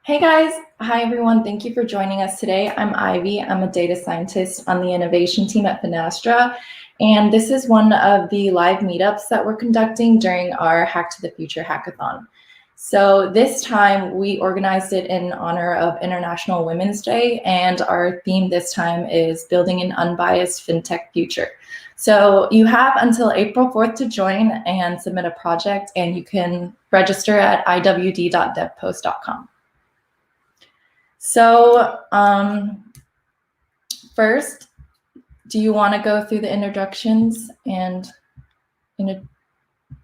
Hey guys, hi everyone. Thank you for joining us today. I'm Ivy. I'm a data scientist on the innovation team at Finastra, and this is one of the live meetups that we're conducting during our Hack to the Future hackathon. So this time we organized it in honor of International Women's Day, and our theme this time is building an unbiased fintech future. So you have until April 4th to join and submit a project, and you can register at iwd.devpost.com. So first, do you want to go through the introductions and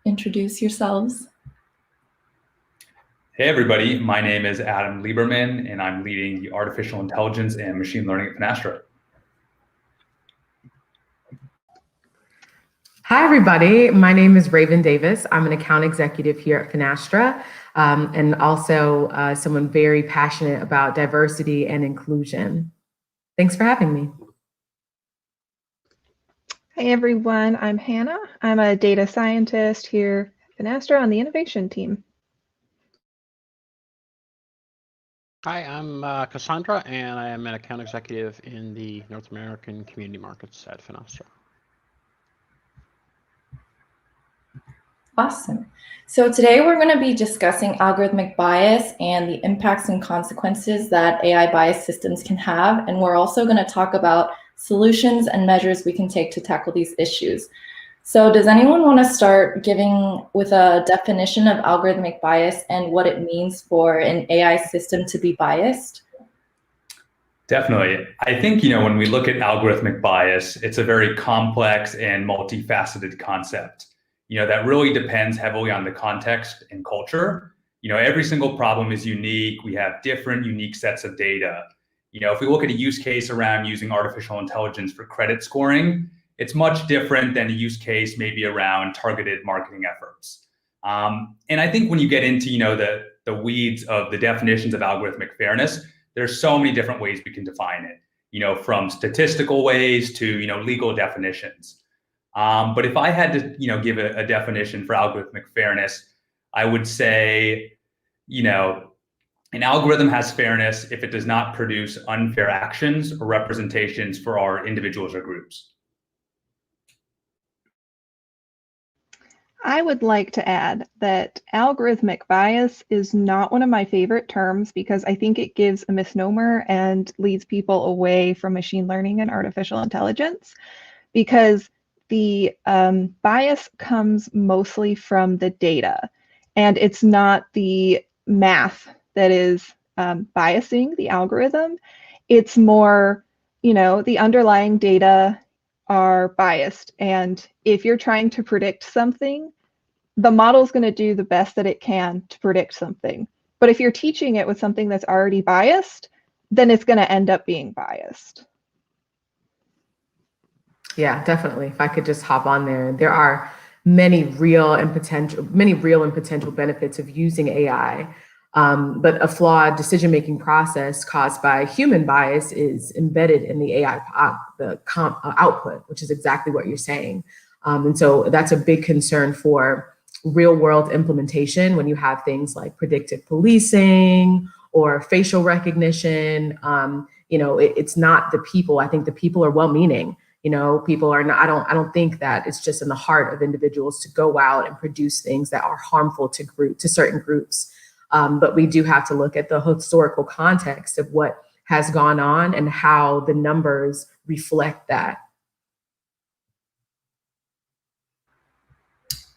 introduce yourselves? Hey everybody, my name is Adam Lieberman and I'm leading the artificial intelligence and machine learning at Finastra. Hi everybody, my name is Raven Davis. I'm an account executive here at Finastra and also someone very passionate about diversity and inclusion. Thanks for having me. Hey everyone, I'm Hannah. I'm a data scientist here at Finastra on the innovation team. Hi, I'm Kassandra, and I am an account executive in the North American community markets at Finastra. Awesome. So today we're going to be discussing algorithmic bias and the impacts and consequences that AI bias systems can have. And we're also going to talk about solutions and measures we can take to tackle these issues. So does anyone want to start giving with a definition of algorithmic bias and what it means for an AI system to be biased? Definitely. I think, when we look at algorithmic bias, it's a very complex and multifaceted concept. That really depends heavily on the context and culture. Every single problem is unique. We have different unique sets of data. If we look at a use case around using artificial intelligence for credit scoring, it's much different than a use case maybe around targeted marketing efforts. And I think when you get into the weeds of the definitions of algorithmic fairness, there's so many different ways we can define it. From statistical ways to legal definitions. But if I had to give a definition for algorithmic fairness, I would say an algorithm has fairness if it does not produce unfair actions or representations for our individuals or groups. I would like to add that algorithmic bias is not one of my favorite terms because I think it gives a misnomer and leads people away from machine learning and artificial intelligence, because the bias comes mostly from the data, and it's not the math that is biasing the algorithm. It's more, the underlying data are biased. And if you're trying to predict something, the model's going to do the best that it can to predict something. But if you're teaching it with something that's already biased, then it's going to end up being biased. Yeah, definitely. If I could just hop on there, there are many real and potential benefits of using AI. But a flawed decision-making process caused by human bias is embedded in the AI output, which is exactly what you're saying. And so that's a big concern for real-world implementation when you have things like predictive policing or facial recognition. It's not the people. I think the people are well-meaning. People are not, I don't think that it's just in the heart of individuals to go out and produce things that are harmful to certain groups. But we do have to look at the historical context of what has gone on and how the numbers reflect that.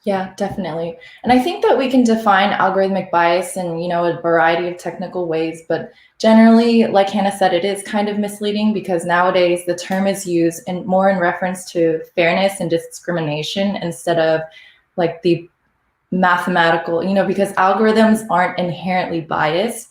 Yeah, definitely. And I think that we can define algorithmic bias in, a variety of technical ways, but generally, like Hannah said, it is kind of misleading because nowadays the term is used more in reference to fairness and discrimination instead of like the mathematical, because algorithms aren't inherently biased.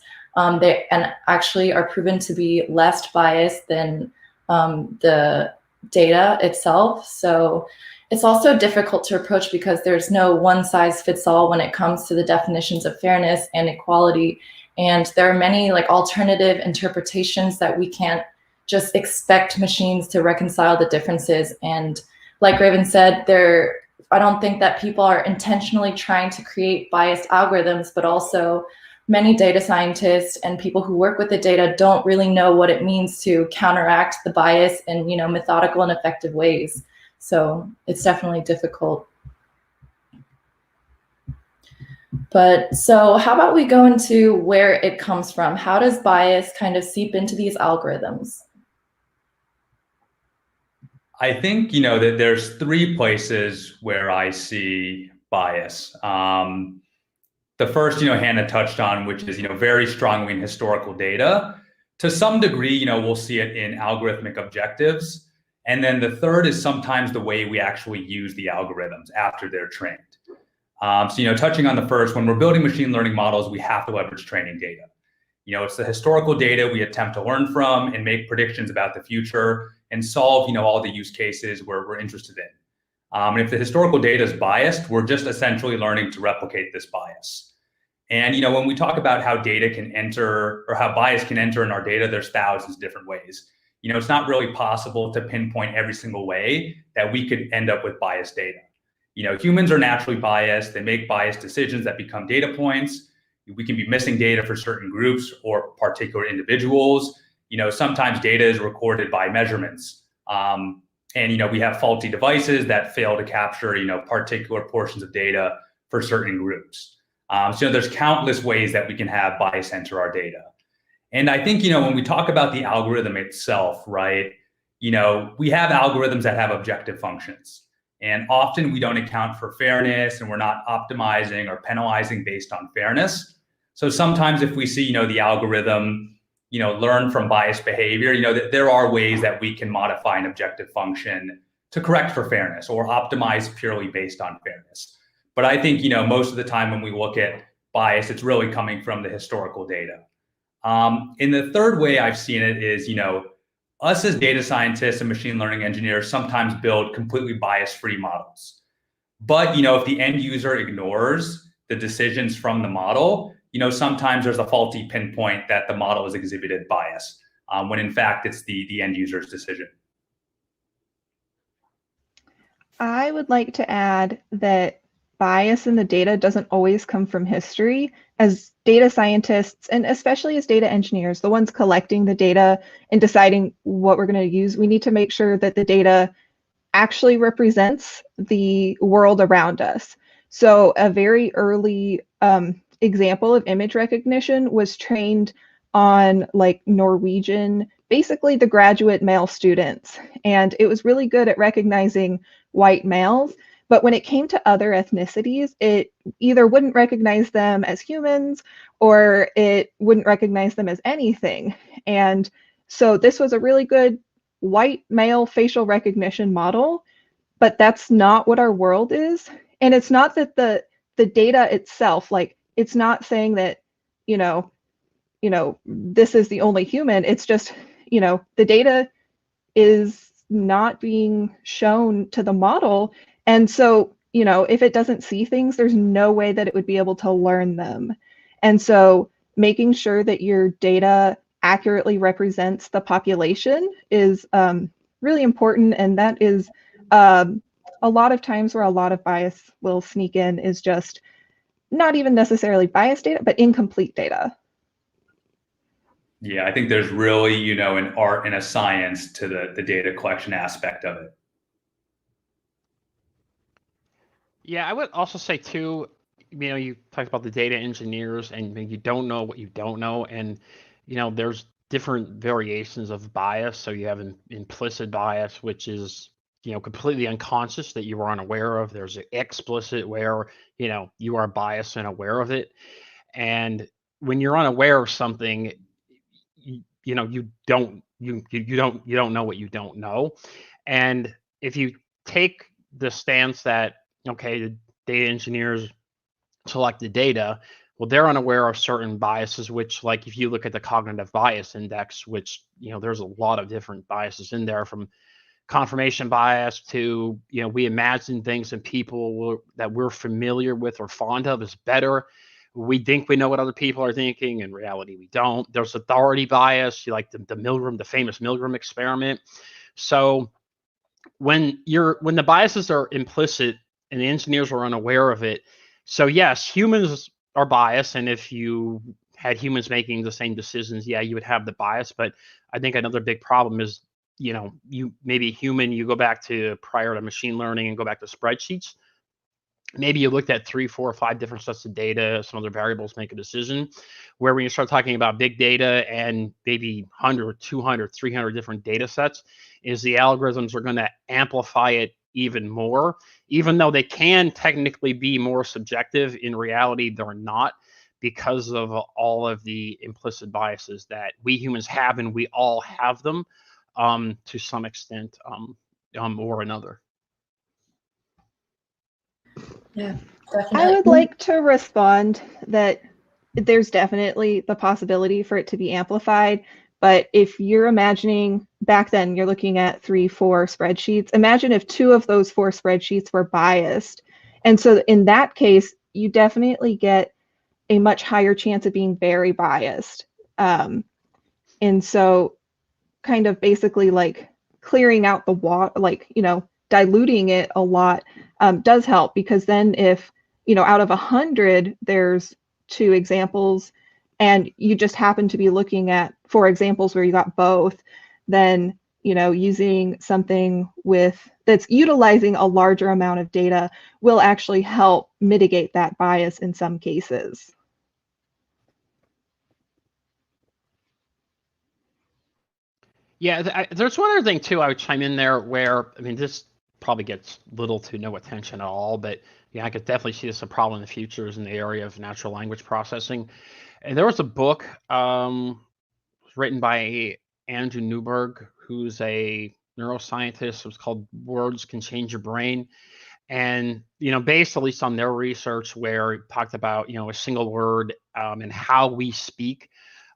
They actually are proven to be less biased than the data itself. So it's also difficult to approach because there's no one size fits all when it comes to the definitions of fairness and equality. And there are many alternative interpretations that we can't just expect machines to reconcile the differences. And like Raven said, I don't think that people are intentionally trying to create biased algorithms, but also many data scientists and people who work with the data don't really know what it means to counteract the bias in, methodical and effective ways. So it's definitely difficult. But so how about we go into where it comes from? How does bias kind of seep into these algorithms? I think, that there's three places where I see bias. The first, Hannah touched on, which is, very strongly in historical data. To some degree, we'll see it in algorithmic objectives. And then the third is sometimes the way we actually use the algorithms after they're trained. So, touching on the first, when we're building machine learning models, we have to leverage training data. It's the historical data we attempt to learn from and make predictions about the future and solve, all the use cases we're interested in. And if the historical data is biased, we're just essentially learning to replicate this bias. And, when we talk about how data can enter or how bias can enter in our data, there's thousands of different ways. It's not really possible to pinpoint every single way that we could end up with biased data. Humans are naturally biased. They make biased decisions that become data points. We can be missing data for certain groups or particular individuals. Sometimes data is recorded by measurements. And, we have faulty devices that fail to capture, particular portions of data for certain groups. So there's countless ways that we can have bias enter our data. And I think, when we talk about the algorithm itself, right, we have algorithms that have objective functions. And often we don't account for fairness and we're not optimizing or penalizing based on fairness. So sometimes if we see, the algorithm, learn from biased behavior, that there are ways that we can modify an objective function to correct for fairness or optimize purely based on fairness. But I think, most of the time when we look at bias, it's really coming from the historical data. And the third way I've seen it is, us as data scientists and machine learning engineers sometimes build completely bias-free models. But, if the end user ignores the decisions from the model, sometimes there's a faulty pinpoint that the model has exhibited bias, when in fact it's the end user's decision. I would like to add that bias in the data doesn't always come from history. As data scientists, and especially as data engineers, the ones collecting the data and deciding what we're going to use, we need to make sure that the data actually represents the world around us. So a very early example of image recognition was trained on Norwegian, basically the graduate male students. And it was really good at recognizing white males. But when it came to other ethnicities, it either wouldn't recognize them as humans or it wouldn't recognize them as anything. And so this was a really good white male facial recognition model, but that's not what our world is. And it's not that the data itself, it's not saying that, this is the only human. It's just, the data is not being shown to the model. And so, if it doesn't see things, there's no way that it would be able to learn them. And so making sure that your data accurately represents the population is really important. And that is a lot of times where a lot of bias will sneak in is just not even necessarily biased data, but incomplete data. Yeah, I think there's really, an art and a science to the data collection aspect of it. Yeah, I would also say too, you talked about the data engineers and you don't know what you don't know. And, there's different variations of bias. So you have an implicit bias, which is, completely unconscious that you are unaware of. There's an explicit where, you are biased and aware of it. And when you're unaware of something, you don't know what you don't know. And if you take the stance that, okay, the data engineers select the data, well, they're unaware of certain biases, which, if you look at the cognitive bias index, which, there's a lot of different biases in there, from confirmation bias to, we imagine things and people that we're familiar with or fond of is better. We think we know what other people are thinking. In reality, we don't. There's authority bias, like the Milgram, the famous Milgram experiment. So when the biases are implicit and the engineers are unaware of it, so yes, humans are biased, and if you had humans making the same decisions, yeah, you would have the bias. But I think another big problem is, you maybe human, you go back to prior to machine learning and go back to spreadsheets. Maybe you looked at 3, 4, or 5 different sets of data, some other variables, make a decision. Where when you start talking about big data and maybe 100, 200, 300 different data sets, is the algorithms are going to amplify it even more. Even though they can technically be more subjective, in reality, they're not, because of all of the implicit biases that we humans have, and we all have them to some extent or another. Yeah, definitely. I would like to respond that there's definitely the possibility for it to be amplified. But if you're imagining back then, you're looking at 3, 4 spreadsheets. Imagine if 2 of those 4 spreadsheets were biased. And so in that case, you definitely get a much higher chance of being very biased. And so kind of basically like clearing out the water, like, diluting it a lot does help, because then if, out of 100, there's 2 examples and you just happen to be looking at 4 examples where you got both, then, using something that's utilizing a larger amount of data will actually help mitigate that bias in some cases. Yeah, there's one other thing too I would chime in there where, this probably gets little to no attention at all, but yeah, I could definitely see this a problem in the future is in the area of natural language processing. And there was a book written by Andrew Newberg, who's a neuroscientist. It was called Words Can Change Your Brain. And, based at least on their research, where it talked about, a single word and how we speak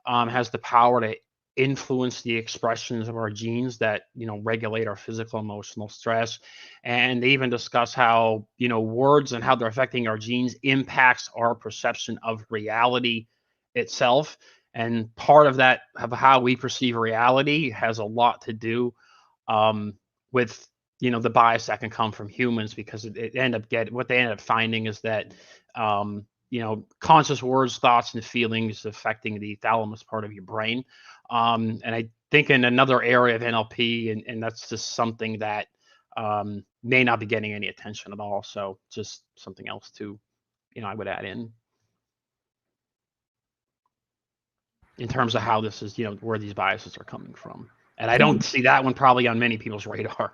has the power to influence the expressions of our genes that regulate our physical emotional stress. And they even discuss how words and how they're affecting our genes impacts our perception of reality itself. And part of that, of how we perceive reality, has a lot to do with the bias that can come from humans, because what they end up finding is that conscious words, thoughts, and feelings affecting the thalamus part of your brain. And I think in another area of NLP, and that's just something that may not be getting any attention at all. So just something else to, I would add in terms of how this is, where these biases are coming from. And I don't see that one probably on many people's radar.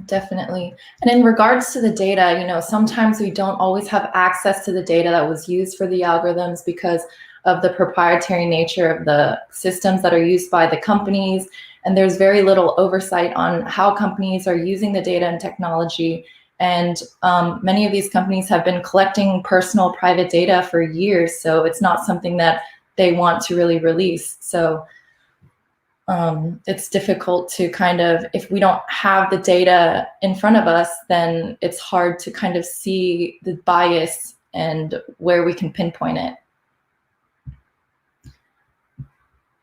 Definitely. And in regards to the data, sometimes we don't always have access to the data that was used for the algorithms because of the proprietary nature of the systems that are used by the companies. And there's very little oversight on how companies are using the data and technology. And many of these companies have been collecting personal private data for years. So it's not something that they want to really release. So it's difficult to if we don't have the data in front of us, then it's hard to kind of see the bias and where we can pinpoint it.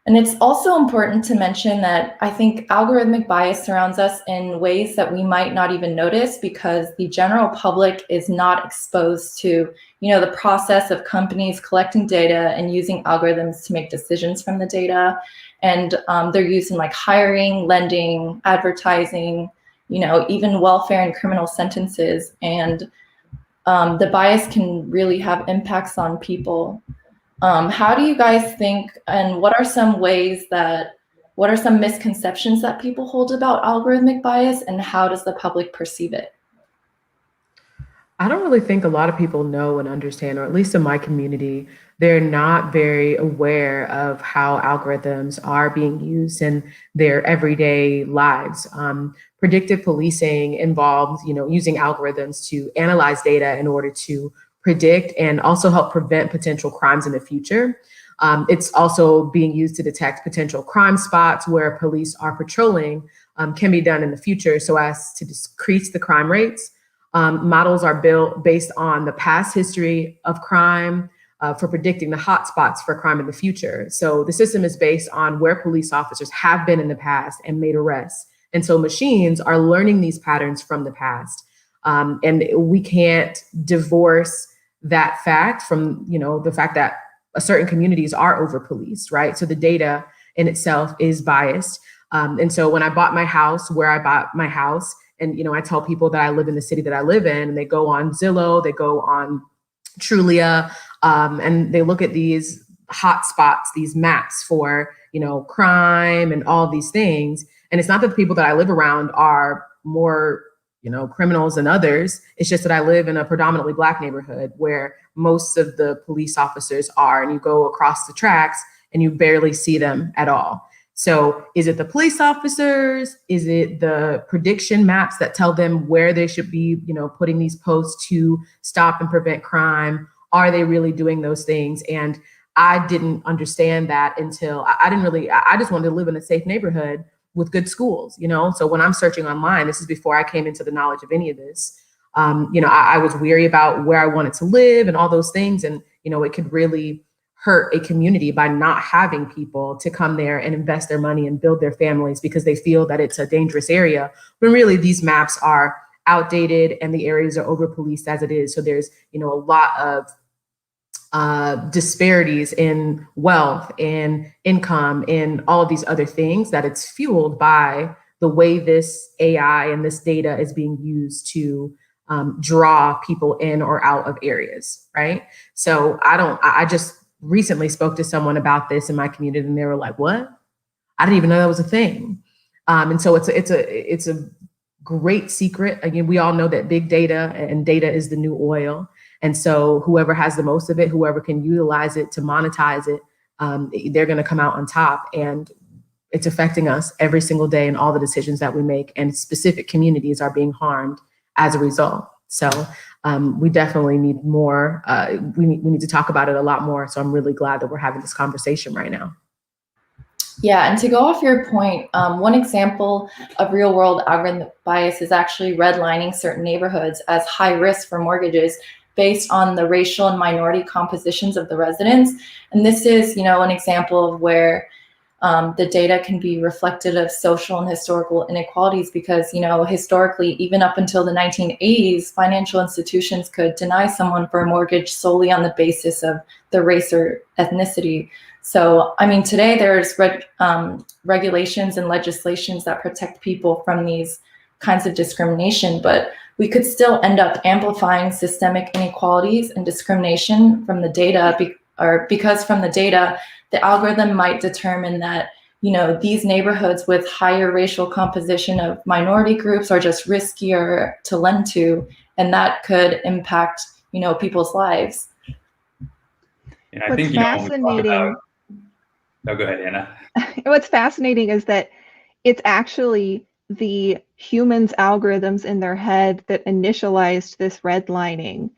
And it's also important to mention that I think algorithmic bias surrounds us in ways that we might not even notice, because the general public is not exposed to, the process of companies collecting data and using algorithms to make decisions from the data. And they're used in hiring, lending, advertising, even welfare and criminal sentences. And the bias can really have impacts on people. How do you guys think, and what are some misconceptions that people hold about algorithmic bias, and how does the public perceive it? I don't really think a lot of people know and understand, or at least in my community, they're not very aware of how algorithms are being used in their everyday lives. Predictive policing involves, using algorithms to analyze data in order to predict and also help prevent potential crimes in the future. It's also being used to detect potential crime spots where police are patrolling, can be done in the future so as to decrease the crime rates. Models are built based on the past history of crime for predicting the hotspots for crime in the future. So the system is based on where police officers have been in the past and made arrests. And so machines are learning these patterns from the past. And we can't divorce that fact from, the fact that certain communities are over policed, right? So the data in itself is biased. And so when I bought my house, where I bought my house, and, I tell people that I live in the city that I live in, and they go on Zillow, they go on Trulia, and they look at these hot spots, these maps for, crime and all these things. And it's not that the people that I live around are more, criminals than others. It's just that I live in a predominantly Black neighborhood where most of the police officers are, and you go across the tracks and you barely see them at all. So is it the police officers? Is it the prediction maps that tell them where they should be, putting these posts to stop and prevent crime? Are they really doing those things? And I didn't understand that until I just wanted to live in a safe neighborhood with good schools, So when I'm searching online, this is before I came into the knowledge of any of this. I was weary about where I wanted to live and all those things. And, it could really hurt a community by not having people to come there and invest their money and build their families because they feel that it's a dangerous area. When really these maps are outdated and the areas are over policed as it is. So there's, a lot of disparities in wealth and income and all of these other things that it's fueled by the way this AI and this data is being used to draw people in or out of areas, right? So I just recently spoke to someone about this in my community and they were like, what? I didn't even know that was a thing. And so it's a great secret. Again, we all know that big data and data is the new oil. And so whoever has the most of it, whoever can utilize it to monetize it, they're going to come out on top. And it's affecting us every single day in all the decisions that we make. And specific communities are being harmed as a result. So we definitely need more. We need to talk about it a lot more. So I'm really glad that we're having this conversation right now. Yeah, and to go off your point, one example of real world algorithmic bias is actually redlining certain neighborhoods as high risk for mortgages based on the racial and minority compositions of the residents. And this is, an example of where the data can be reflective of social and historical inequalities because, historically, even up until the 1980s, financial institutions could deny someone for a mortgage solely on the basis of their race or ethnicity. So, today there's regulations and legislations that protect people from these kinds of discrimination, but we could still end up amplifying systemic inequalities and discrimination from the data, because from the data, the algorithm might determine that, these neighborhoods with higher racial composition of minority groups are just riskier to lend to, and that could impact, people's lives. And I think, fascinating. Oh, go ahead, Anna. What's fascinating is that it's actually the humans' algorithms in their head that initialized this redlining,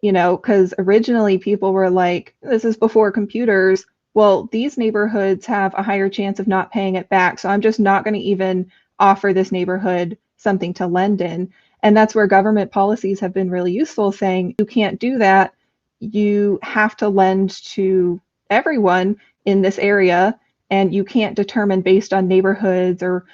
because originally people were like, this is before computers. Well, these neighborhoods have a higher chance of not paying it back. So I'm just not going to even offer this neighborhood something to lend in. And that's where government policies have been really useful, saying you can't do that. You have to lend to everyone in this area, and you can't determine based on neighborhoods or,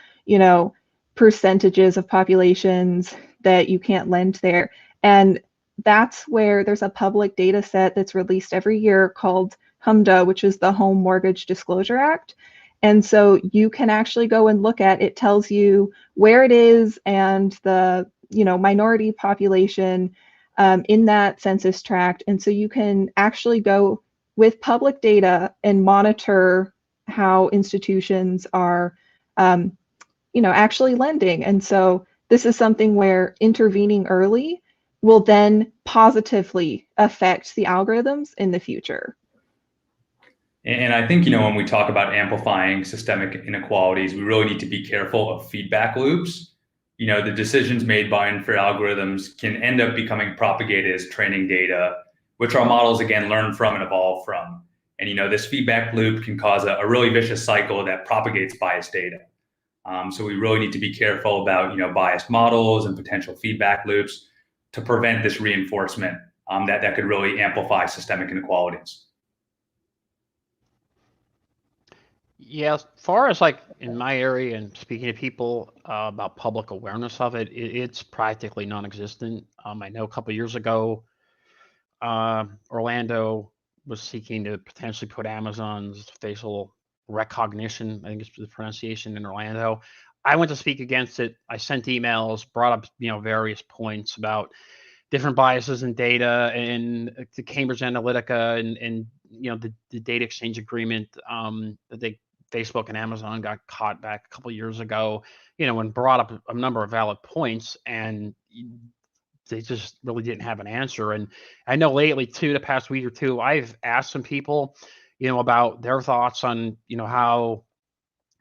percentages of populations that you can't lend there. And that's where there's a public data set that's released every year called HMDA, which is the Home Mortgage Disclosure Act. And so you can actually go and look at it, tells you where it is and the minority population in that census tract. And so you can actually go with public data and monitor how institutions are actually lending. And so this is something where intervening early will then positively affect the algorithms in the future. And I think, when we talk about amplifying systemic inequalities, we really need to be careful of feedback loops. The decisions made by unfair algorithms can end up becoming propagated as training data, which our models, again, learn from and evolve from. And, this feedback loop can cause a really vicious cycle that propagates biased data. So we really need to be careful about, biased models and potential feedback loops to prevent this reinforcement that could really amplify systemic inequalities. Yeah, as far as like in my area and speaking to people about public awareness of it, it's practically non-existent. I know a couple of years ago, Orlando was seeking to potentially put Amazon's facial recognition, I think it's the pronunciation, in Orlando. I went to speak against it. I sent emails, brought up various points about different biases in data and the Cambridge Analytica and the data exchange agreement that Facebook and Amazon got caught back a couple of years ago, and brought up a number of valid points, and they just really didn't have an answer. And I know lately too, the past week or two, I've asked some people, about their thoughts on, how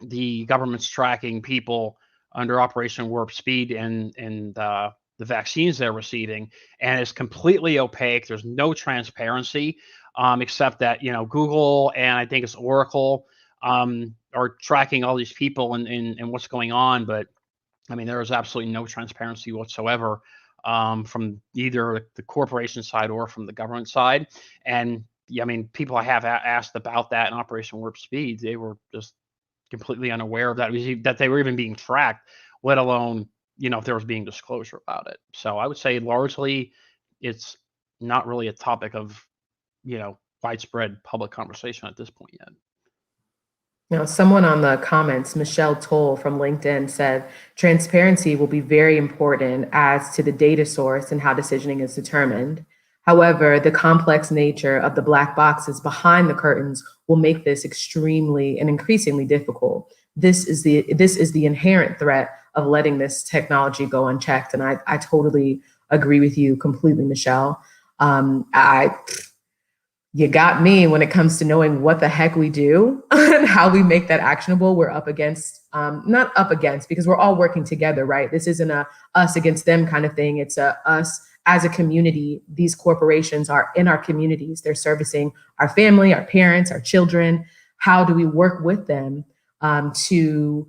the government's tracking people under Operation Warp Speed and the vaccines they're receiving, and it's completely opaque. There's no transparency, except that Google and I think it's Oracle are tracking all these people and what's going on. But I mean, there is absolutely no transparency whatsoever from either the corporation side or from the government side. And I mean, people I have asked about that in Operation Warp Speed, they were just completely unaware of that they were even being tracked, let alone if there was being disclosure about it. So I would say largely it's not really a topic of widespread public conversation at this point yet. Someone on the comments, Michelle Toll from LinkedIn, said transparency will be very important as to the data source and how decisioning is determined. However, the complex nature of the black boxes behind the curtains will make this extremely and increasingly difficult. This is the inherent threat of letting this technology go unchecked. And I totally agree with you completely, Michelle. You got me when it comes to knowing what the heck we do and how we make that actionable. We're up against, not up against, because we're all working together, right? This isn't a us against them kind of thing. It's a us as a community. These corporations are in our communities. They're servicing our family, our parents, our children. How do we work with them to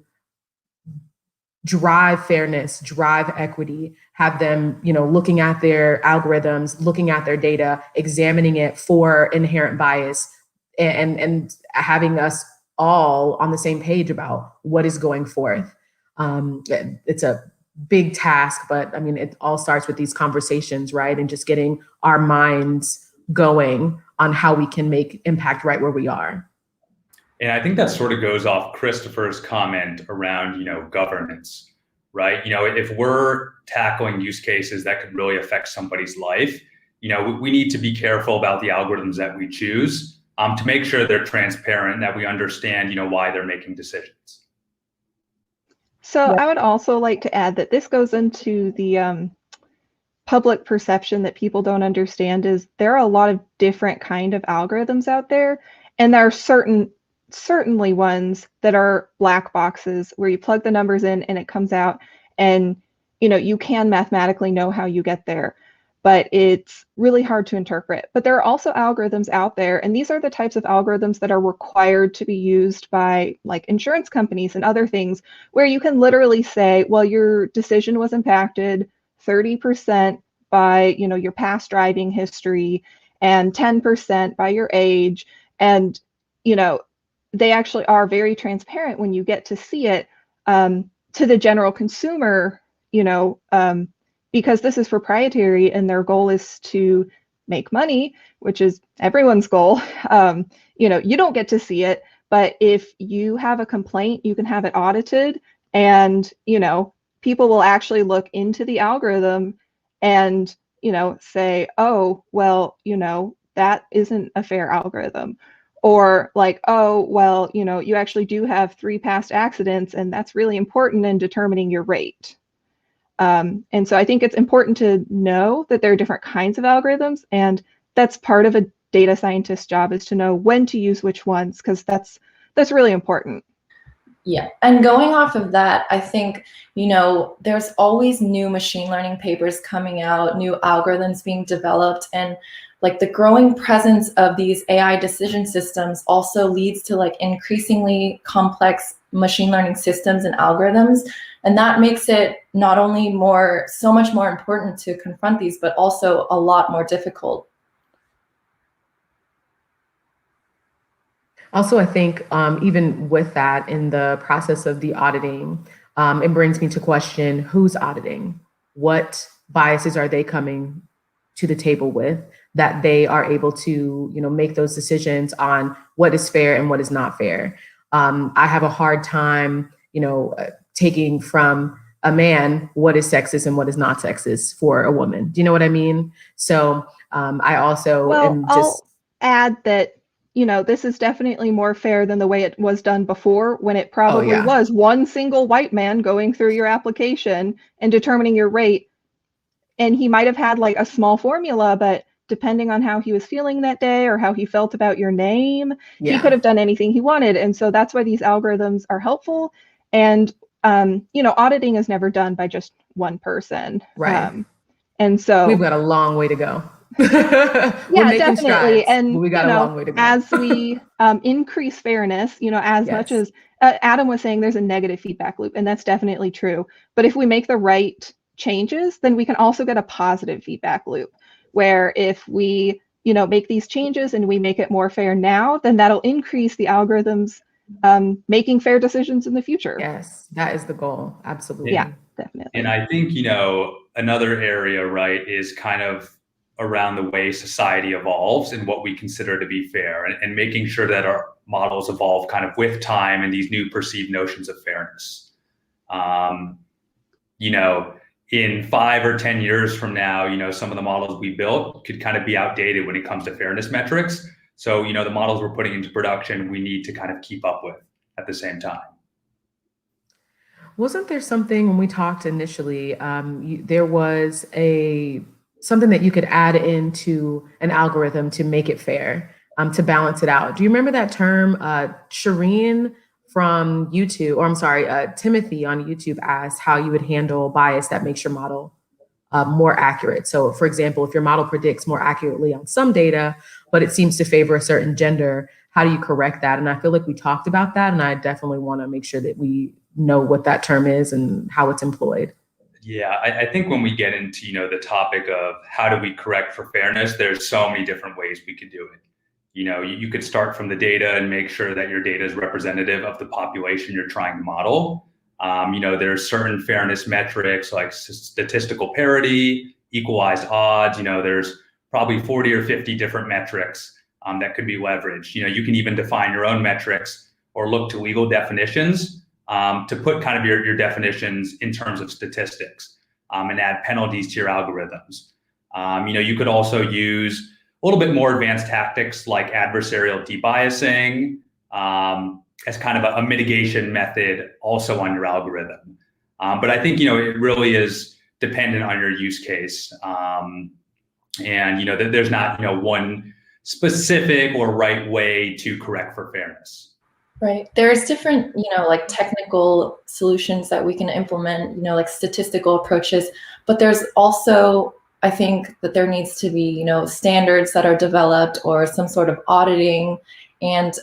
drive fairness, drive equity, have them, looking at their algorithms, looking at their data, examining it for inherent bias, and having us all on the same page about what is going forth. It's a big task, but I mean, it all starts with these conversations, right? And just getting our minds going on how we can make impact right where we are. And I think that sort of goes off Christopher's comment around, governance, right? If we're tackling use cases that could really affect somebody's life, we need to be careful about the algorithms that we choose to make sure they're transparent, that we understand, why they're making decisions. So I would also like to add that this goes into the public perception that people don't understand is there are a lot of different kind of algorithms out there, and there are certainly ones that are black boxes where you plug the numbers in and it comes out, and you can mathematically know how you get there, but it's really hard to interpret. But there are also algorithms out there, and these are the types of algorithms that are required to be used by like insurance companies and other things, where you can literally say, well, your decision was impacted 30% by your past driving history and 10% by your age, and they actually are very transparent when you get to see it to the general consumer, because this is proprietary and their goal is to make money, which is everyone's goal. You don't get to see it, but if you have a complaint, you can have it audited, and people will actually look into the algorithm and say, oh, well, that isn't a fair algorithm. Or like, oh, well, you actually do have 3 past accidents, and that's really important in determining your rate. And so I think it's important to know that there are different kinds of algorithms, and that's part of a data scientist's job, is to know when to use which ones, because that's really important. Yeah, and going off of that, I think, there's always new machine learning papers coming out, new algorithms being developed, and like the growing presence of these AI decision systems also leads to like increasingly complex machine learning systems and algorithms. And that makes it not only so much more important to confront these, but also a lot more difficult. Also, I think even with that, in the process of the auditing, it brings me to question who's auditing, what biases are they coming to the table with. that they are able to, make those decisions on what is fair and what is not fair. I have a hard time, taking from a man what is sexist and what is not sexist for a woman. Do you know what I mean? So I also am just. I'll add that, this is definitely more fair than the way it was done before, when it probably was one single white man going through your application and determining your rate. And he might have had like a small formula, but depending on how he was feeling that day or how he felt about your name, he could have done anything he wanted. And so that's why these algorithms are helpful. And, auditing is never done by just one person. Right. And so we've got a long way to go. Yeah, definitely. Strides, and we got a long way to go. As we increase fairness, as much as Adam was saying, there's a negative feedback loop, and that's definitely true. But if we make the right changes, then we can also get a positive feedback loop, where if we, make these changes and we make it more fair now, then that'll increase the algorithms making fair decisions in the future. Yes, that is the goal. Absolutely. Yeah, definitely. And I think, another area, right, is kind of around the way society evolves and what we consider to be fair, and making sure that our models evolve kind of with time and these new perceived notions of fairness. In 5 or 10 years from now, some of the models we built could kind of be outdated when it comes to fairness metrics. So, the models we're putting into production, we need to kind of keep up with at the same time. Wasn't there something when we talked initially, there was something that you could add into an algorithm to make it fair, to balance it out? Do you remember that term? Shireen from YouTube, or I'm sorry, Timothy on YouTube asked how you would handle bias that makes your model more accurate. So for example, if your model predicts more accurately on some data, but it seems to favor a certain gender, how do you correct that? And I feel like we talked about that, and I definitely want to make sure that we know what that term is and how it's employed. Yeah, I think when we get into, the topic of how do we correct for fairness, there's so many different ways we could do it. You could start from the data and make sure that your data is representative of the population you're trying to model. There's certain fairness metrics like statistical parity, equalized odds. There's probably 40 or 50 different metrics that could be leveraged. You can even define your own metrics or look to legal definitions to put kind of your definitions in terms of statistics and add penalties to your algorithms. You could also use a little bit more advanced tactics like adversarial debiasing as kind of a mitigation method also on your algorithm. But I think, it really is dependent on your use case. And, there's not, one specific or right way to correct for fairness. Right. There's different, like technical solutions that we can implement, like statistical approaches, but there's also, I think that there needs to be, standards that are developed or some sort of auditing. And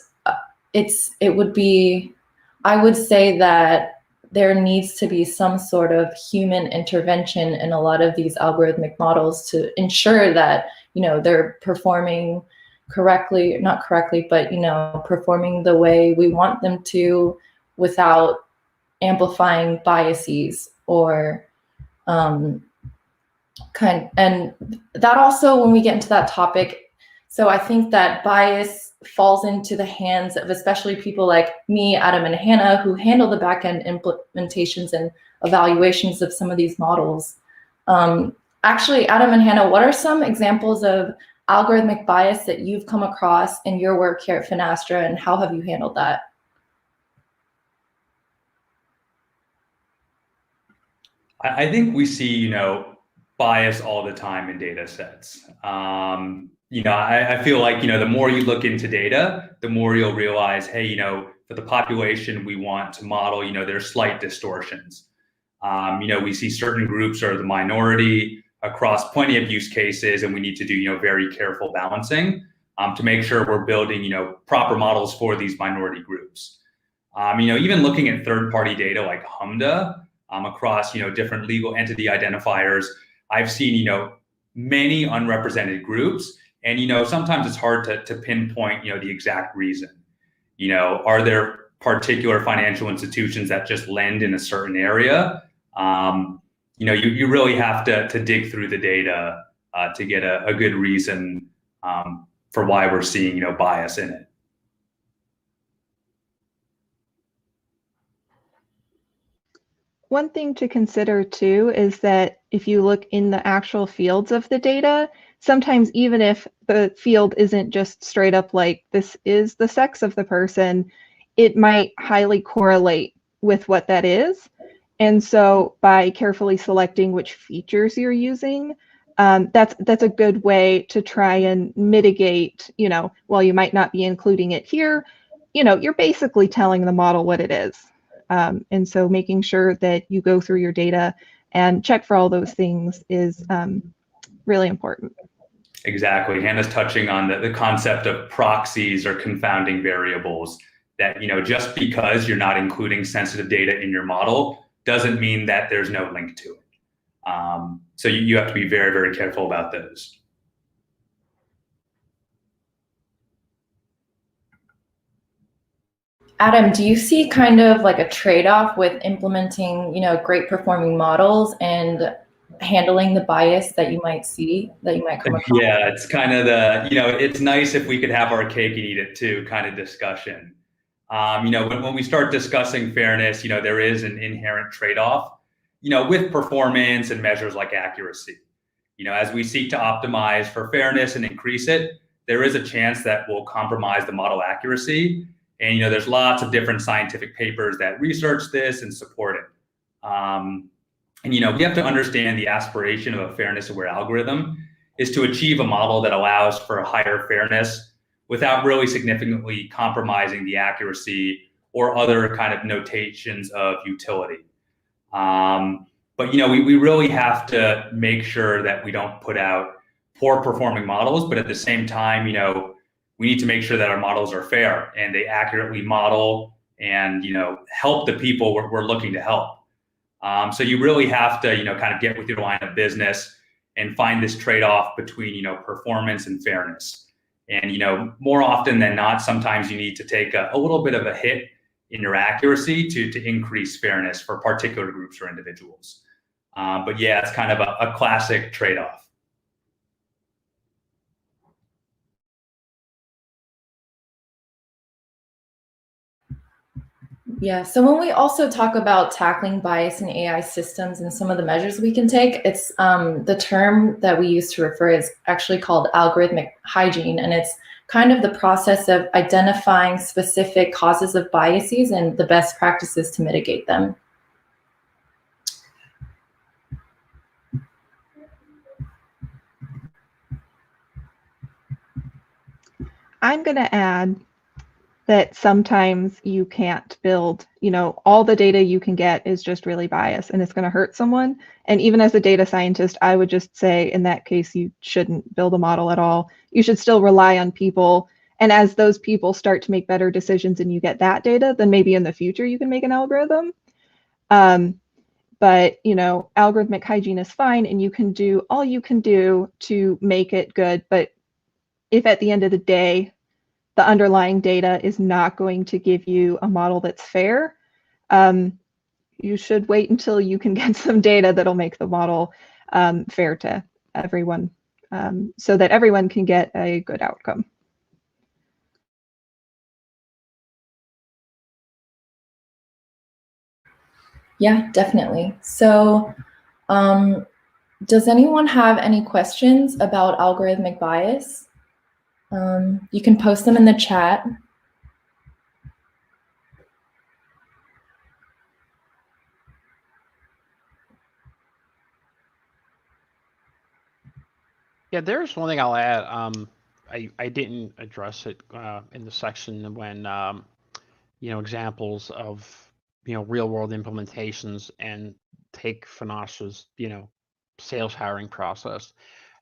I would say that there needs to be some sort of human intervention in a lot of these algorithmic models to ensure that, they're performing correctly, not correctly, but, performing the way we want them to without amplifying biases or and that also, when we get into that topic, so I think that bias falls into the hands of especially people like me, Adam, and Hannah, who handle the backend implementations and evaluations of some of these models. Actually, Adam and Hannah, what are some examples of algorithmic bias that you've come across in your work here at Finastra, and how have you handled that? I think we see, bias all the time in data sets. I feel like, the more you look into data, the more you'll realize, hey, for the population we want to model, there's slight distortions. We see certain groups are the minority across plenty of use cases, and we need to do, very careful balancing to make sure we're building, proper models for these minority groups. Even looking at third-party data like HMDA across, different legal entity identifiers, I've seen, many unrepresented groups, and, sometimes it's hard to pinpoint, the exact reason. Are there particular financial institutions that just lend in a certain area? You really have to dig through the data to get a good reason for why we're seeing bias in it. One thing to consider too is that if you look in the actual fields of the data, sometimes even if the field isn't just straight up like this is the sex of the person, it might highly correlate with what that is. And so by carefully selecting which features you're using, that's a good way to try and mitigate, while you might not be including it here, you're basically telling the model what it is. And so making sure that you go through your data and check for all those things is really important. Exactly. Hannah's touching on the concept of proxies or confounding variables, that just because you're not including sensitive data in your model doesn't mean that there's no link to it. So you have to be very, very careful about those. Adam, do you see kind of like a trade-off with implementing, great performing models and handling the bias that you might come across? Yeah, it's kind of it's nice if we could have our cake and eat it too kind of discussion. When we start discussing fairness, there is an inherent trade-off, with performance and measures like accuracy. As we seek to optimize for fairness and increase it, there is a chance that we'll compromise the model accuracy. And there's lots of different scientific papers that research this and support it. And we have to understand the aspiration of a fairness-aware algorithm is to achieve a model that allows for higher fairness without really significantly compromising the accuracy or other kind of notations of utility. But we really have to make sure that we don't put out poor performing models, but at the same time, we need to make sure that our models are fair and they accurately model and help the people we're looking to help. So you really have to kind of get with your line of business and find this trade-off between performance and fairness. And more often than not, sometimes you need to take a little bit of a hit in your accuracy to increase fairness for particular groups or individuals. But yeah, it's kind of a classic trade-off. Yeah, so when we also talk about tackling bias in AI systems and some of the measures we can take, it's the term that we use to refer is actually called algorithmic hygiene, and it's kind of the process of identifying specific causes of biases and the best practices to mitigate them. I'm going to add that sometimes you can't build, all the data you can get is just really biased and it's going to hurt someone. And even as a data scientist, I would just say in that case, you shouldn't build a model at all. You should still rely on people. And as those people start to make better decisions and you get that data, then maybe in the future you can make an algorithm. But algorithmic hygiene is fine and you can do all you can do to make it good. But if at the end of the day, the underlying data is not going to give you a model that's fair, you should wait until you can get some data that'll make the model fair to everyone, so that everyone can get a good outcome. Yeah, definitely. So does anyone have any questions about algorithmic bias? You can post them in the chat. Yeah, there's one thing I'll add. I didn't address it in the section when examples of real world implementations, and take Finastra's sales hiring process.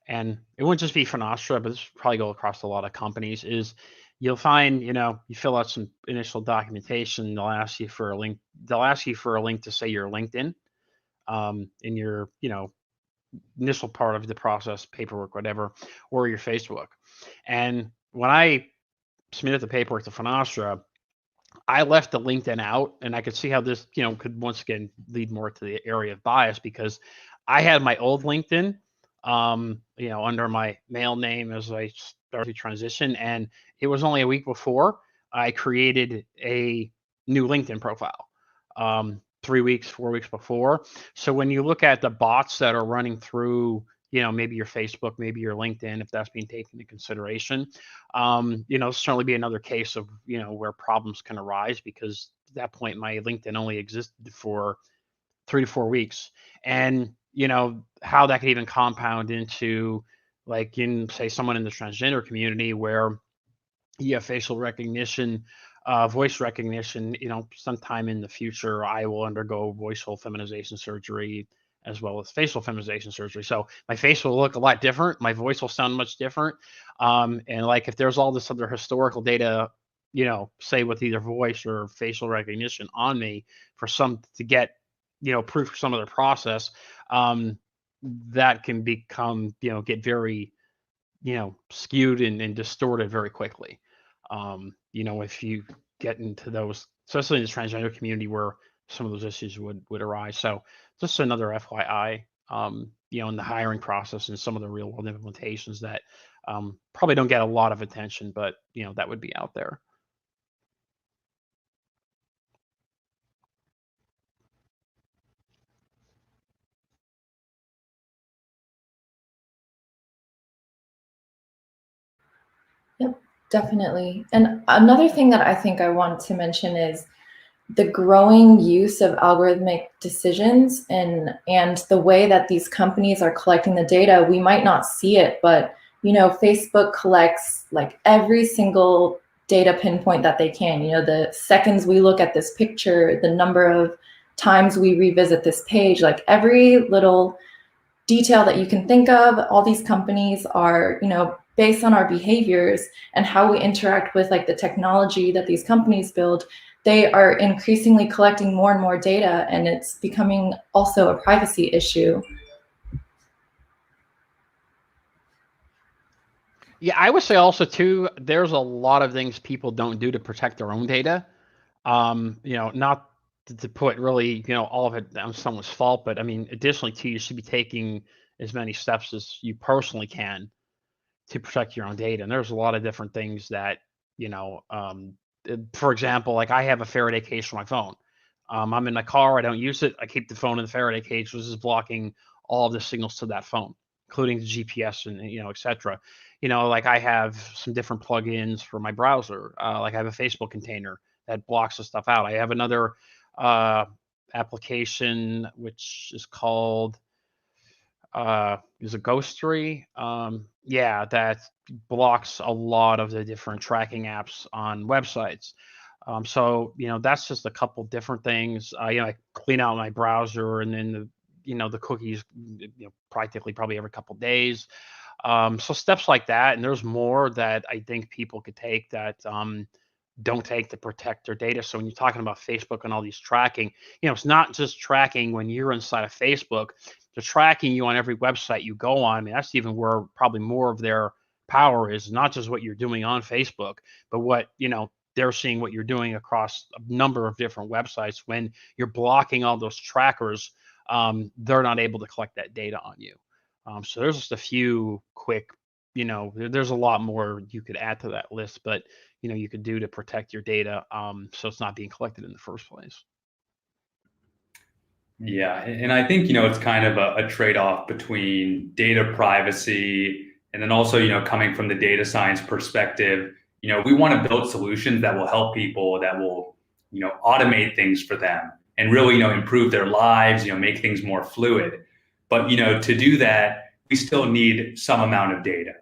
And it wouldn't just be Finastra, but this would probably go across a lot of companies, is you'll find, you fill out some initial documentation, they'll ask you for a link. They'll ask you for a link to say your LinkedIn in your, initial part of the process, paperwork, whatever, or your Facebook. And when I submitted the paperwork to Finastra, I left the LinkedIn out, and I could see how this, could once again lead more to the area of bias, because I had my old LinkedIn under my male name as I started to transition. And it was only a week before I created a new LinkedIn profile, 3 weeks, 4 weeks before. So when you look at the bots that are running through, maybe your Facebook, maybe your LinkedIn, if that's being taken into consideration, certainly be another case of, where problems can arise, because at that point, my LinkedIn only existed for 3 to 4 weeks. And, how that could even compound into, like, say someone in the transgender community where you have facial recognition, voice recognition, sometime in the future, I will undergo voiceal feminization surgery as well as facial feminization surgery. So my face will look a lot different. My voice will sound much different. And like, if there's all this other historical data, say with either voice or facial recognition on me for some to get, proof for some other process, that can become, get very, skewed and distorted very quickly. If you get into those, especially in the transgender community where some of those issues would arise. So just another FYI, in the hiring process and some of the real world implementations that probably don't get a lot of attention, but that would be out there. Yep, definitely. And another thing that I think I want to mention is the growing use of algorithmic decisions and the way that these companies are collecting the data. We might not see it, but Facebook collects like every single data pinpoint that they can. The seconds we look at this picture, the number of times we revisit this page, like every little detail that you can think of, all these companies are, based on our behaviors and how we interact with like the technology that these companies build, they are increasingly collecting more and more data, and it's becoming also a privacy issue. Yeah, I would say also too, there's a lot of things people don't do to protect their own data. Not to put really, all of it on someone's fault, but I mean, additionally too, you should be taking as many steps as you personally can to protect your own data. And there's a lot of different things that, for example, like I have a Faraday cage for my phone. I'm in my car, I don't use it. I keep the phone in the Faraday cage, which is blocking all of the signals to that phone, including the GPS and, et cetera. Like I have some different plugins for my browser. Like I have a Facebook container that blocks the stuff out. I have another application, which is called, is a Ghostery. That blocks a lot of the different tracking apps on websites. So, that's just a couple different things. I clean out my browser, and then the cookies, probably every couple days. So steps like that, and there's more that I think people could take that don't take to protect their data. So when you're talking about Facebook and all these tracking, it's not just tracking when you're inside of Facebook. They're tracking you on every website you go on. I mean, that's even where probably more of their power is, not just what you're doing on Facebook, but what, they're seeing what you're doing across a number of different websites. When you're blocking all those trackers, they're not able to collect that data on you. So there's just a few quick, there's a lot more you could add to that list, but, you could do to protect your data so it's not being collected in the first place. Yeah, and I think, it's kind of a trade-off between data privacy and then also, coming from the data science perspective, we want to build solutions that will help people, that will, automate things for them and really, improve their lives, make things more fluid. But, to do that, we still need some amount of data,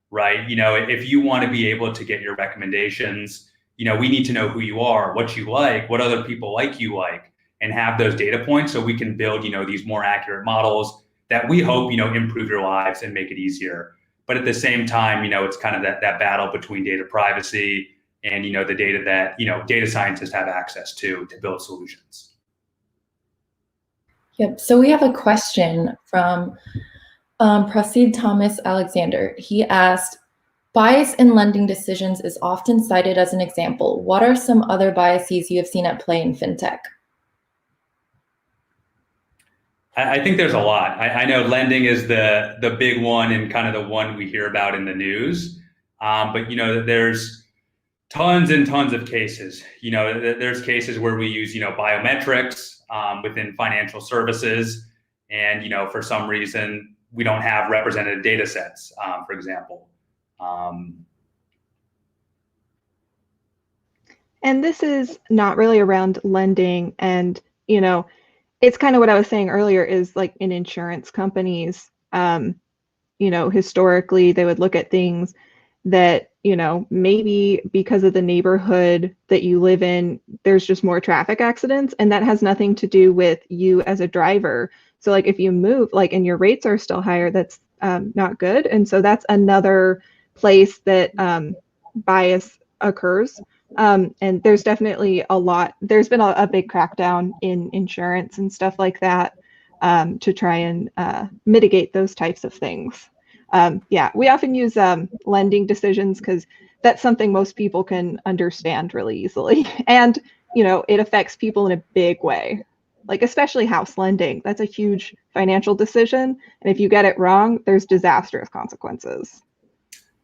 right? If you want to be able to get your recommendations, we need to know who you are, what you like, what other people like you like, and have those data points so we can build, these more accurate models that we hope, improve your lives and make it easier. But at the same time, it's kind of that battle between data privacy and, the data that, data scientists have access to build solutions. Yep. So we have a question from Prasid Thomas Alexander. He asked, bias in lending decisions is often cited as an example. What are some other biases you have seen at play in fintech? I think there's a lot. I know lending is the big one and kind of the one we hear about in the news. But there's tons and tons of cases. There's cases where we use biometrics within financial services, and for some reason we don't have representative data sets, for example. And this is not really around lending, and it's kind of what I was saying earlier, is like in insurance companies, historically they would look at things that, maybe because of the neighborhood that you live in, there's just more traffic accidents, and that has nothing to do with you as a driver. So like if you move, like, and your rates are still higher, that's not good. And so that's another place that bias occurs. And there's definitely there's been a big crackdown in insurance and stuff like that to try and mitigate those types of things. Yeah, we often use lending decisions because that's something most people can understand really easily. And, it affects people in a big way, like especially house lending. That's a huge financial decision. And if you get it wrong, there's disastrous consequences.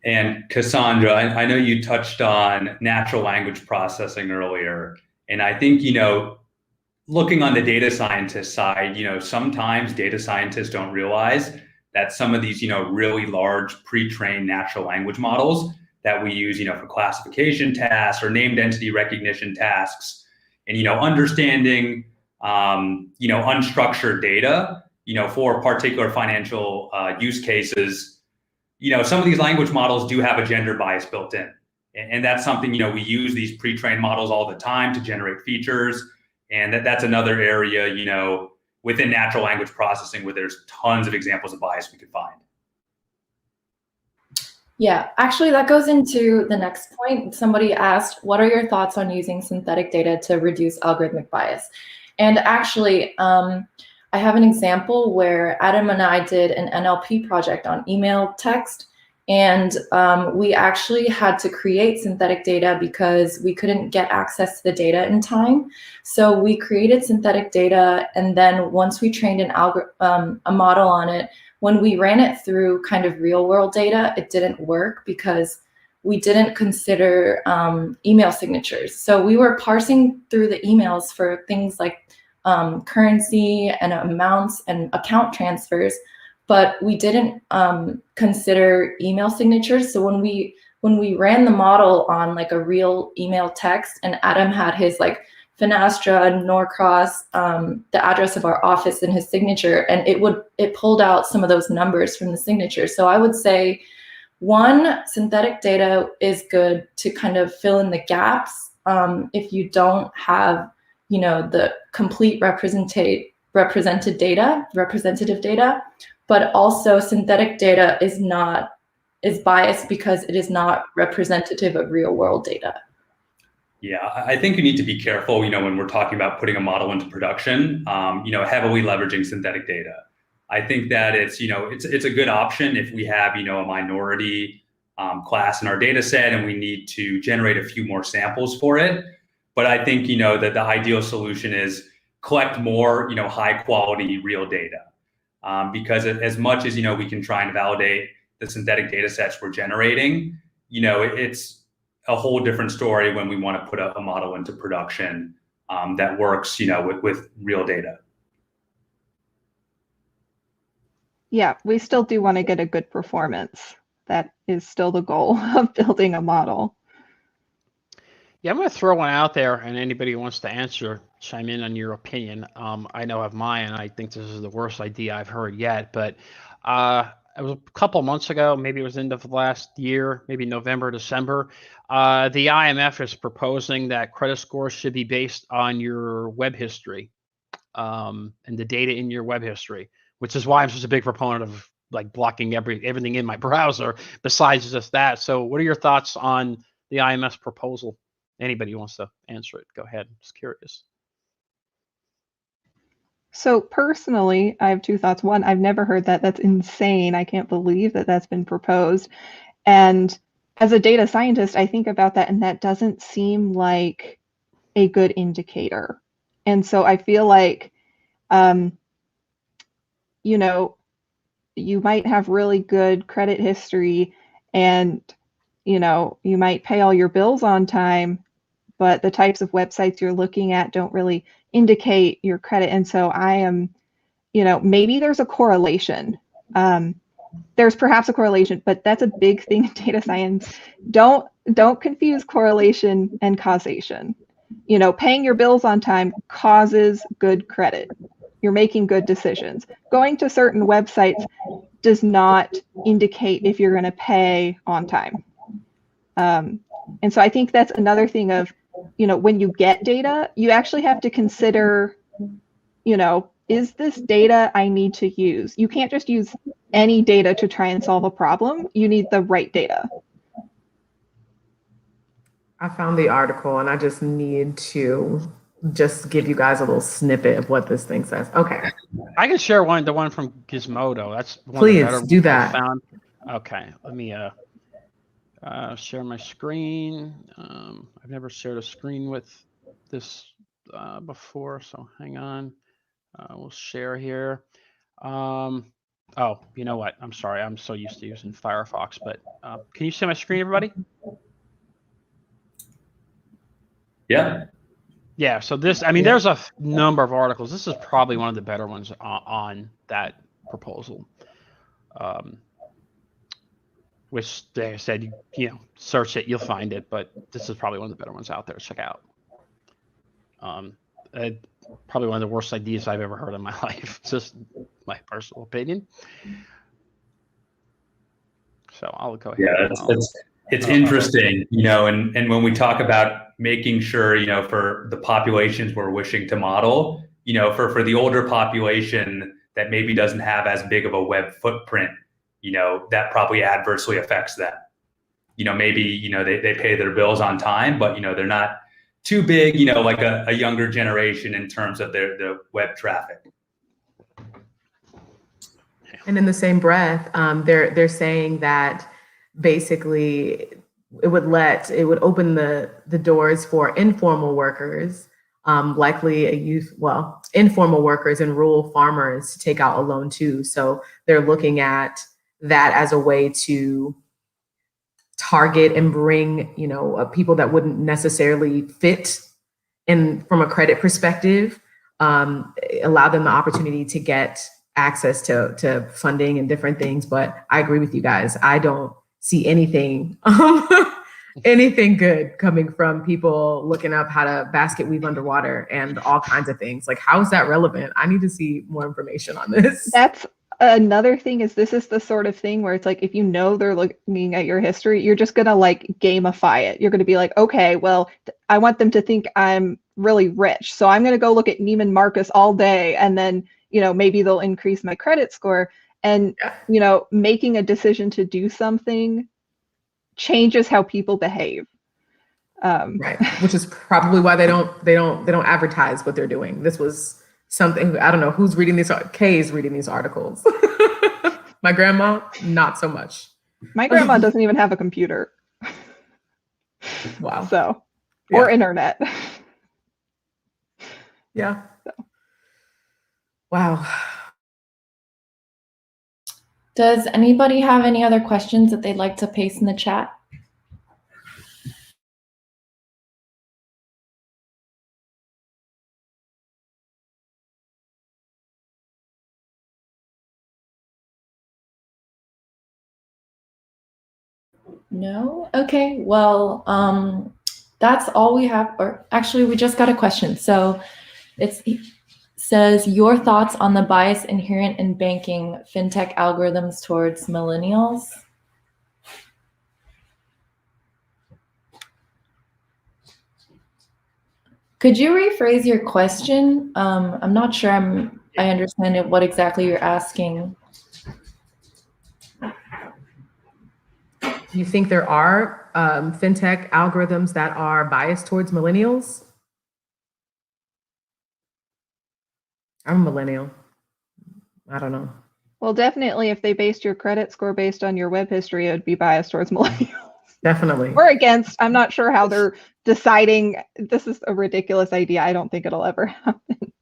And Cassandra, I know you touched on natural language processing earlier. And I think, looking on the data scientist side, sometimes data scientists don't realize that some of these, really large pre-trained natural language models that we use, for classification tasks or named entity recognition tasks, and, understanding, unstructured data, for particular financial use cases, some of these language models do have a gender bias built in. And that's something, we use these pre-trained models all the time to generate features. And that's another area, within natural language processing where there's tons of examples of bias we could find. Yeah, actually that goes into the next point. Somebody asked, what are your thoughts on using synthetic data to reduce algorithmic bias? And actually, I have an example where Adam and I did an NLP project on email text, and we actually had to create synthetic data because we couldn't get access to the data in time. So we created synthetic data, and then once we trained a model on it, when we ran it through kind of real world data, it didn't work because we didn't consider email signatures. So we were parsing through the emails for things like currency and amounts and account transfers, but we didn't consider email signatures. So when we ran the model on like a real email text, and Adam had his like Finastra, Norcross, the address of our office and his signature, and it pulled out some of those numbers from the signature. So I would say, one, synthetic data is good to kind of fill in the gaps if you don't have the complete representative data, but also synthetic data is biased because it is not representative of real world data. Yeah, I think you need to be careful, when we're talking about putting a model into production, heavily leveraging synthetic data. I think that it's a good option if we have, a minority class in our data set and we need to generate a few more samples for it. But I think, that the ideal solution is collect more, high quality real data. Because as much as, we can try and validate the synthetic data sets we're generating, it's a whole different story when we want to put a model into production that works, with real data. Yeah, we still do want to get a good performance. That is still the goal of building a model. Yeah, I'm going to throw one out there, and anybody who wants to answer, chime in on your opinion. I know I have mine, and I think this is the worst idea I've heard yet. But it was a couple months ago, maybe it was end of last year, maybe November, December. The IMF is proposing that credit scores should be based on your web history and the data in your web history, which is why I'm such a big proponent of like blocking everything in my browser besides just that. So what are your thoughts on the IMF's proposal? Anybody who wants to answer it, go ahead. I'm just curious. So personally, I have two thoughts. One, I've never heard that. That's insane. I can't believe that that's been proposed. And as a data scientist, I think about that, and that doesn't seem like a good indicator. And so I feel like you know, you might have really good credit history and, you know, you might pay all your bills on time, but the types of websites you're looking at don't really indicate your credit. And so I am, you know, maybe there's a correlation. There's perhaps a correlation, but that's a big thing in data science. Don't confuse correlation and causation. You know, paying your bills on time causes good credit. You're making good decisions. Going to certain websites does not indicate if you're going to pay on time. And so I think that's another thing of, you know, when you get data, you actually have to consider, you know, is this data I need to use? You can't just use any data to try and solve a problem. You need the right data. I found the article and I just need to just give you guys a little snippet of what this thing says. Okay. I can share the one from Gizmodo. That's one Please of the better do ones that. I found. Okay, let me share my screen. I've never shared a screen with this before, so hang on. We'll share here. Oh, you know what? I'm sorry. I'm so used to using Firefox, but can you see my screen, everybody? Yeah. Yeah, so this, I mean, there's a number of articles. This is probably one of the better ones on that proposal. Which they said, you know, search it, you'll find it, but this is probably one of the better ones out there to check out. Probably one of the worst ideas I've ever heard in my life. It's just my personal opinion. So I'll go ahead. Yeah, it's interesting, you know, and when we talk about making sure, you know, for the populations we're wishing to model, you know, for the older population that maybe doesn't have as big of a web footprint, you know, that probably adversely affects them. You know, maybe, you know, they pay their bills on time, but, you know, they're not too big, you know, like a younger generation in terms of the web traffic. And in the same breath, they're saying that basically it would open the doors for informal workers, likely informal workers and rural farmers to take out a loan too. So they're looking at that as a way to target and bring, you know, people that wouldn't necessarily fit in from a credit perspective, allow them the opportunity to get access to funding and different things. But I agree with you guys. I don't see anything anything good coming from people looking up how to basket weave underwater and all kinds of things. Like, how is that relevant? I need to see more information on this. That's another thing, is this is the sort of thing where it's like, if you know they're looking at your history, you're just gonna like gamify it. You're gonna be like, okay, well, I want them to think I'm really rich, so I'm gonna go look at Neiman Marcus all day, and then, you know, maybe they'll increase my credit score. And, you know, making a decision to do something changes how people behave. Right, which is probably why they don't advertise what they're doing. This was something, I don't know who's reading these. Kay's reading these articles. My grandma, not so much. My grandma doesn't even have a computer. Wow. So, or internet. Yeah. So. Wow. Does anybody have any other questions that they'd like to paste in the chat? No? Okay, well, that's all we have. Or actually, we just got a question. So it says, your thoughts on the bias inherent in banking fintech algorithms towards millennials? Could you rephrase your question? I'm not sure I understand what exactly you're asking. You think there are fintech algorithms that are biased towards millennials? I'm a millennial. I don't know. Well, definitely, if they based your credit score based on your web history, it would be biased towards millennials. Definitely. Or against. I'm not sure how they're deciding. This is a ridiculous idea. I don't think it'll ever happen.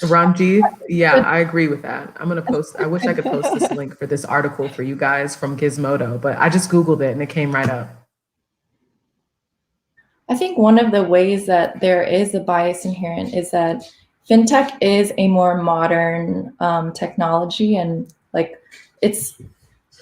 Ranji, yeah, I agree with that. I'm gonna post, I wish I could post this link for this article for you guys from Gizmodo, but I just Googled it and it came right up. I think one of the ways that there is a bias inherent is that fintech is a more modern technology, and like it's,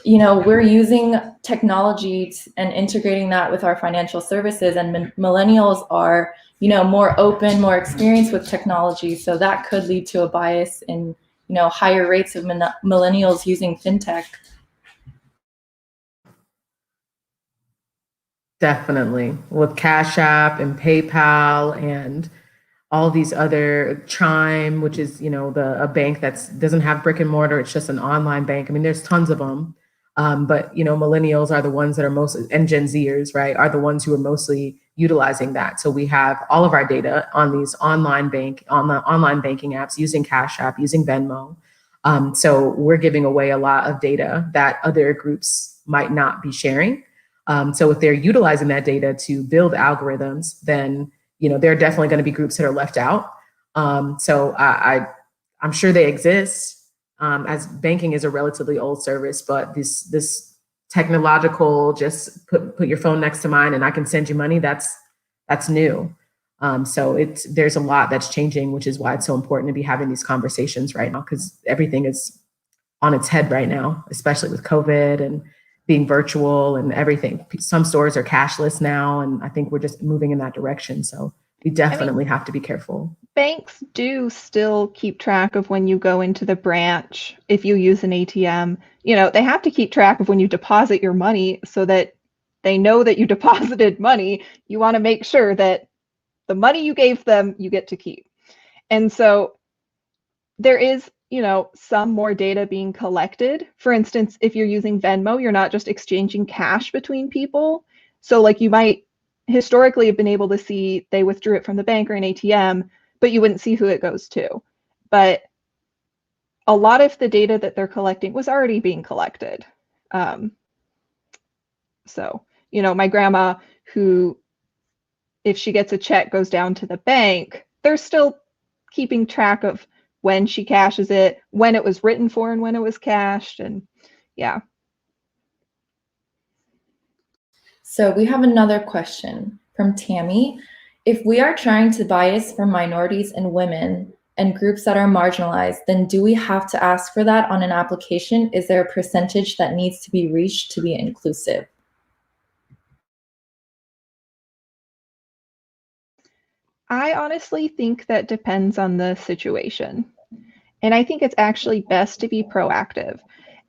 you know, we're using technology and integrating that with our financial services, and millennials are, you know, more open, more experienced with technology. So that could lead to a bias in, you know, higher rates of millennials using fintech. Definitely, with Cash App and PayPal and all these other Chime, which is, you know, a bank that doesn't have brick and mortar, it's just an online bank. I mean, there's tons of them. But, you know, millennials are the ones that are most, and Gen Zers, right, are the ones who are mostly utilizing that. So we have all of our data on these online banking apps, using Cash App, using Venmo. So we're giving away a lot of data that other groups might not be sharing. So if they're utilizing that data to build algorithms, then, you know, there are definitely going to be groups that are left out. So I'm sure they exist, as banking is a relatively old service, but this technological, just put your phone next to mine and I can send you money, that's new. So there's a lot that's changing, which is why it's so important to be having these conversations right now, because everything is on its head right now, especially with COVID and being virtual and everything. Some stores are cashless now, and I think we're just moving in that direction. So we definitely have to be careful. Banks do still keep track of when you go into the branch. If you use an ATM, you know, they have to keep track of when you deposit your money so that they know that you deposited money. You want to make sure that the money you gave them, you get to keep. And so there is, you know, some more data being collected. For instance, if you're using Venmo, you're not just exchanging cash between people. So like you might historically have been able to see they withdrew it from the bank or an ATM, but you wouldn't see who it goes to. But a lot of the data that they're collecting was already being collected. So, you know, my grandma, who, if she gets a check, goes down to the bank, they're still keeping track of when she cashes it, when it was written for and when it was cashed, and yeah. So we have another question from Tammy. If we are trying to bias for minorities and women and groups that are marginalized, then do we have to ask for that on an application? Is there a percentage that needs to be reached to be inclusive? I honestly think that depends on the situation. And I think it's actually best to be proactive.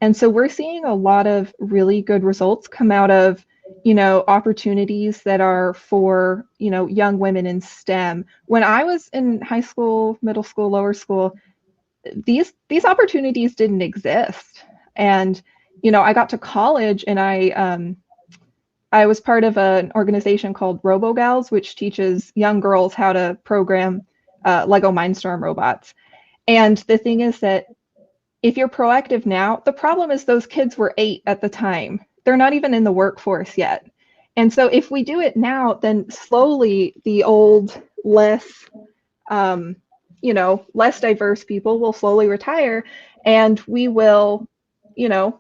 And so we're seeing a lot of really good results come out of, you know, opportunities that are for, you know, young women in STEM. When I was in high school, middle school, lower school, these opportunities didn't exist. And, you know, I got to college and I was part of an organization called RoboGals, which teaches young girls how to program Lego Mindstorm robots. And the thing is that if you're proactive now, the problem is those kids were 8 at the time. They're not even in the workforce yet. And so if we do it now, then slowly the old, less, you know, less diverse people will slowly retire, and we will, you know,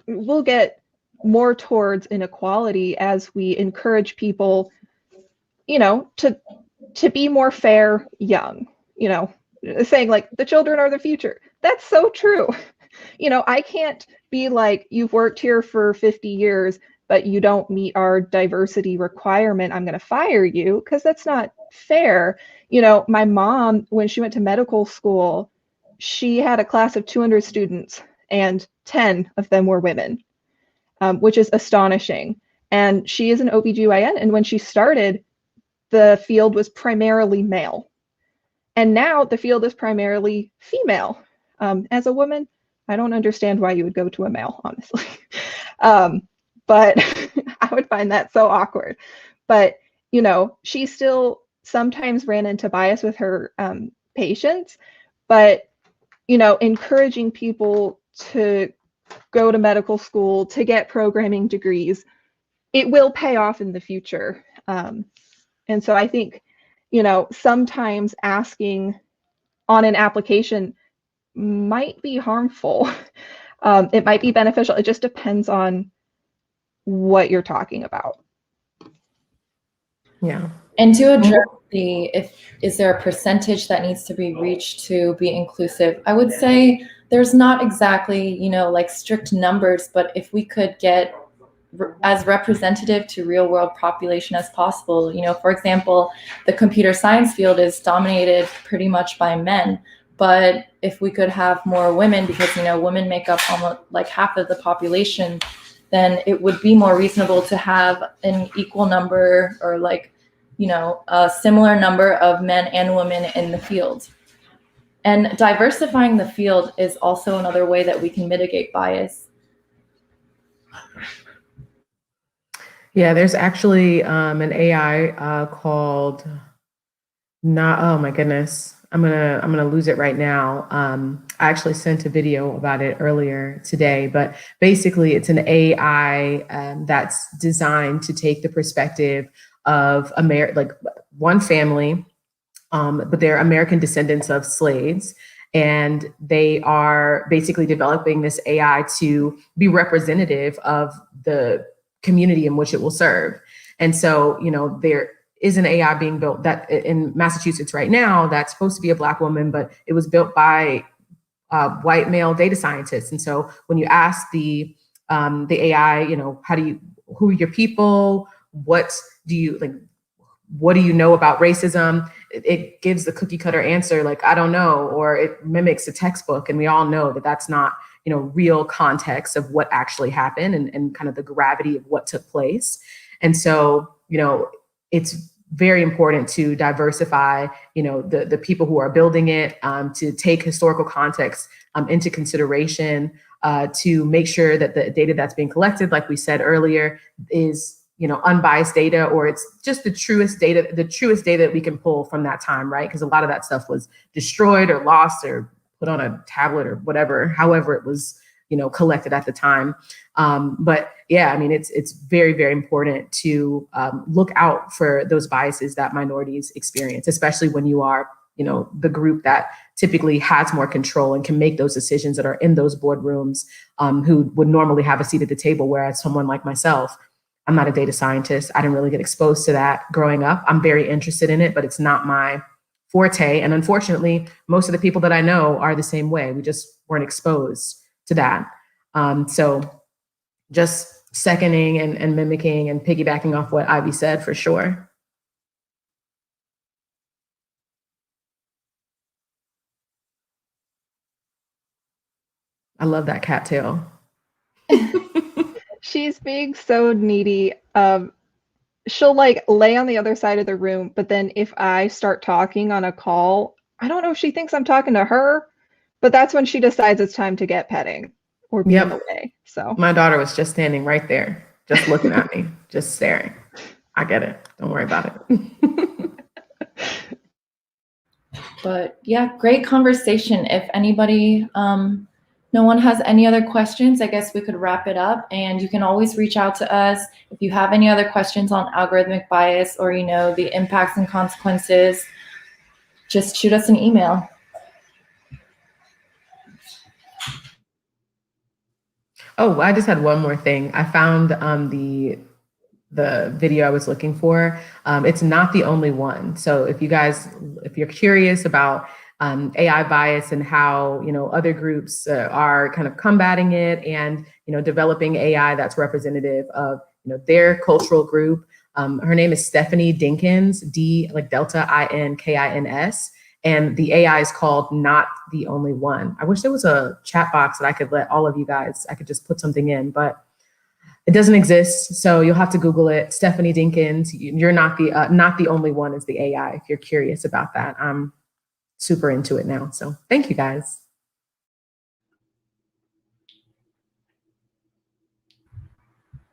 we'll get more towards inequality as we encourage people, you know, to be more fair young, you know, saying like the children are the future. That's so true. You know, I can't be like, you've worked here for 50 years, but you don't meet our diversity requirement, I'm going to fire you, because that's not fair. You know, my mom, when she went to medical school, she had a class of 200 students and 10 of them were women, which is astonishing. And she is an OBGYN. And when she started, the field was primarily male. And now the field is primarily female. As a woman, I don't understand why you would go to a male, honestly. But I would find that so awkward. But, you know, she still sometimes ran into bias with her patients. But, you know, encouraging people to go to medical school, to get programming degrees, it will pay off in the future. And so I think, you know, sometimes asking on an application might be harmful. It might be beneficial. It just depends on what you're talking about. Yeah. And to address is there a percentage that needs to be reached to be inclusive? I would say there's not exactly, like strict numbers, but if we could get as representative to real world population as possible, for example, the computer science field is dominated pretty much by men. But if we could have more women, because, women make up almost like half of the population, then it would be more reasonable to have an equal number or a similar number of men and women in the field. And diversifying the field is also another way that we can mitigate bias. Yeah, there's actually an AI called oh my goodness, I'm gonna lose it right now. I actually sent a video about it earlier today, but basically it's an AI that's designed to take the perspective of one family, but they're American descendants of slaves. And they are basically developing this AI to be representative of the community in which it will serve. And so, there is an AI being built that in Massachusetts right now that's supposed to be a Black woman, but it was built by white male data scientists. And so when you ask the AI, who are your people? What do you know about racism? It gives the cookie cutter answer, like, I don't know, or it mimics a textbook. And we all know that that's not, real context of what actually happened and kind of the gravity of what took place. And so, it's very important to diversify, the people who are building it, to take historical context into consideration, to make sure that the data that's being collected, like we said earlier, is unbiased data, or it's just the truest data that we can pull from that time, right? Because a lot of that stuff was destroyed or lost or put on a tablet or whatever, however it was, collected at the time. But yeah, I mean, it's very, very important to look out for those biases that minorities experience, especially when you are, the group that typically has more control and can make those decisions that are in those boardrooms, who would normally have a seat at the table. Whereas someone like myself, I'm not a data scientist. I didn't really get exposed to that growing up. I'm very interested in it, but it's not my forte. And unfortunately, most of the people that I know are the same way. We just weren't exposed to that. So just seconding and mimicking and piggybacking off what Ivy said, for sure. I love that cattail. She's being so needy. She'll lay on the other side of the room, but then if I start talking on a call, I don't know if she thinks I'm talking to her, but that's when she decides it's time to get petting or be in the way. So my daughter was just standing right there, just looking at me, just staring. I get it. Don't worry about it. But yeah, great conversation. If anybody, no one has any other questions, I guess we could wrap it up. And you can always reach out to us if you have any other questions on algorithmic bias or, the impacts and consequences. Just shoot us an email. Oh, I just had one more thing. I found the video I was looking for. It's not the only one. So if you're curious about AI bias and how other groups are kind of combating it and developing AI that's representative of their cultural group. Her name is Stephanie Dinkins, D like Delta INKINS, and the AI is called Not the Only One. I wish there was a chat box that I could let all of you guys. I could just put something in, but it doesn't exist. So you'll have to Google it. Stephanie Dinkins. You're not the only one is the AI. If you're curious about that, I'm super into it now. So thank you guys.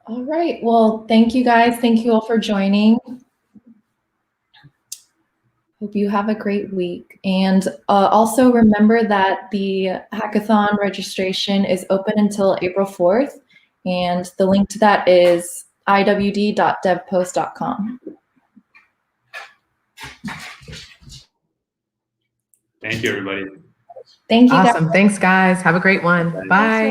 All right. Well, thank you guys. Thank you all for joining. Hope you have a great week. And also remember that the Hackathon registration is open until April 4th. And the link to that is iwd.devpost.com. Thank you, everybody. Thank you, guys. Awesome. Thanks, guys. Have a great one. Bye.